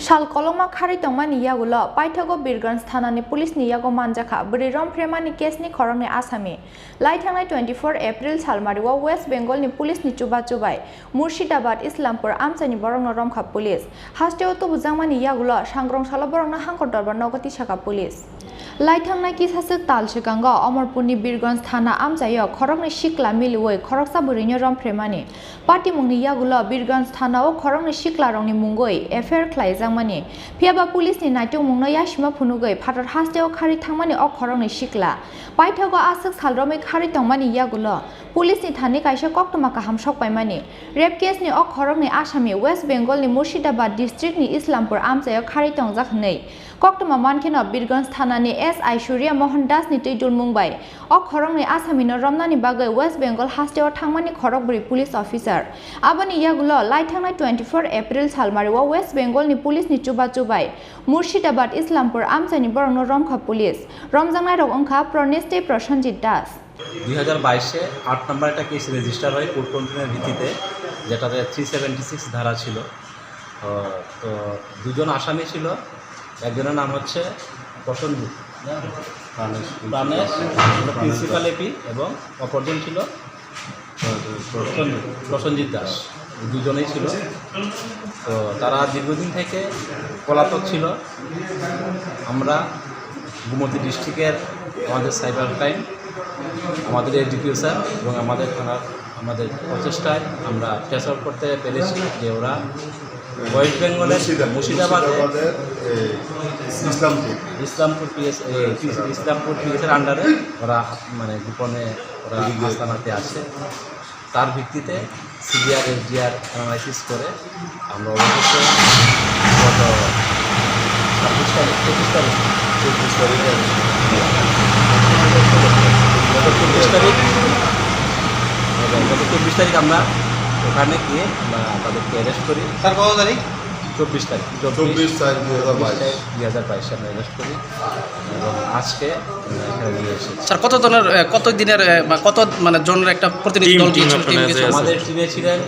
Shal koloma khari tongmani yagulo paithago Birganj thanani police ni yago manjakha bwrwi Rompherenai case ni Khorang ni asami lai thangnai 24 April salmariwa West Bengal ni police ni Chubachu bai Murshidabad Islampur Amchaini borongno Romkha police hasteo to bujangmani yagulo sangrong sala borongno hangkor dorbar nogati saka police lai thangnai kisasuk talsekango Amorpurni Birganj thana Amchaio Khorang ni Sikla miliwoi khoroksa bwrwi Rompherenai party mungni yagulo Birganj thanao Khorang ni Siklarokni mungoi affair khlaijangmani phiaba police ni naitung mungno yashima phunugoi phatar hasteo khari thangmani ok Khorang ni Sikla paithago asuk salromai khari tongmani yagulo police ni thani kaisa koktoma kaham sokpaimani rape case ni ok Khorang ni asami West Bengal ni Murshidabad district ni Islampur Amchaio khari tongjak nei koktoma mankheno Birganj thana ni SI Surya Mohan Das ni tuidul mungbai ok Khorang ni asami no romnani bagai West Bengal hasteo thangmani Khorokburi police officer abani yagulo lai thangnai 24 April salmariwa West Bengal ni police ni Chubachu bai Murshidabad Islampur Amchaini borongno Romkha police Romjangnai rok ongkha Proneste Prosenjit Das 2022 এ 8 নম্বর একটা case register হয় court কন্ট্রোলের ভিত্তিতে যেটাতে 376 ধারা ছিল তো দুজন আসামি ছিল একজনের নাম হচ্ছে প্রসেনজিৎ প্রাণেশ প্রিন্সিপাল এপি এবং অপরজন ছিল প্রসেনজিৎ দাস দুজনেই ছিল তো তারা দীর্ঘদিন থেকে পলাতক ছিল আমরা গুমতি ডিস্ট্রিক্টের আমাদের সাইবার ক্রাইম আমাদের এডিপিও স্যার এবং আমাদের থানার আমাদের প্রচেষ্টায় আমরা ট্রেস আউট করতে পেরেছি যে ওরা ওয়েস্ট বেঙ্গলের মুর্শিদাবাদের ইসলামপুর পিএসের আন্ডারে ওরা মানে গোপনে ওরা আস্তানাতে আছে তার ভিত্তিতে সিবিআর এসডিআর অ্যানালাইসিস করে আমরা অবশ্যই গত 24 তারিখ আমরা ওখানে গিয়ে আমরা তাদেরকে অ্যারেস্ট করি। স্যার কত তারিখ? 24 তারিখ 2022 সালে অ্যারেস্ট করি এবং আজকে এখানে নিয়ে এসেছি। স্যার কত দিনের কত মানে জনের একটা প্রতিনিধি দল ছিল? আমাদের টিমে ছিলেন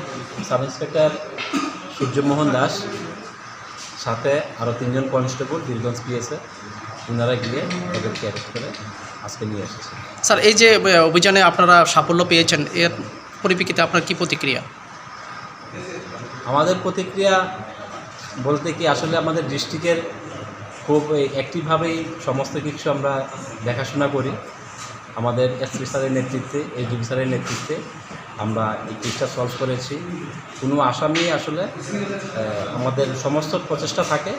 সাব ইন্সপেক্টর সূর্যমোহন দাস, সাথে আরও 3 জন কনস্টেবল বীরগঞ্জ পিএসে, ওনারা গিয়ে ওদেরকে অ্যারেস্ট করে আজকে নিয়ে এসেছে। স্যার এই যে অভিযানে আপনারা সাফল্য পেয়েছেন এর পরিপ্রেক্ষিতে আপনার কী প্রতিক্রিয়া? আমাদের প্রতিক্রিয়া বলতে কি আসলে আমাদের ডিস্ট্রিক্টের খুব অ্যাক্টিভভাবেই সমস্ত কিছু আমরা দেখাশোনা করি। আমাদের এসপি স্যারের নেতৃত্বে এসডিপি স্যারের নেতৃত্বে আমরা এই কেসটা সলভ করেছি। কোনো আসামি আসলে আমাদের সমস্ত প্রচেষ্টা থাকে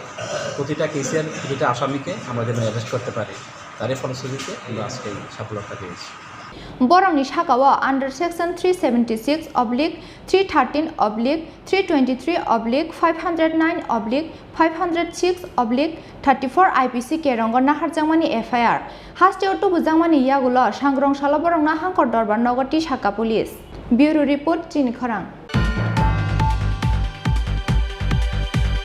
প্রতিটা কেসের প্রতিটা আসামিকে আমরা যেন অ্যারেস্ট করতে পারি, তারই ফলশ্রুতিতে আমরা আজকে এই সাফল্যতা পেয়েছি। Borongni Shakawa under section 376/313/509/506/34 IPC Kerongo Naharjangmani FIR hasteo to bujangmani yagulo sangrong sala borongna hangkor dorbar nogoti Shaka police. Bureau report Chini Khorang.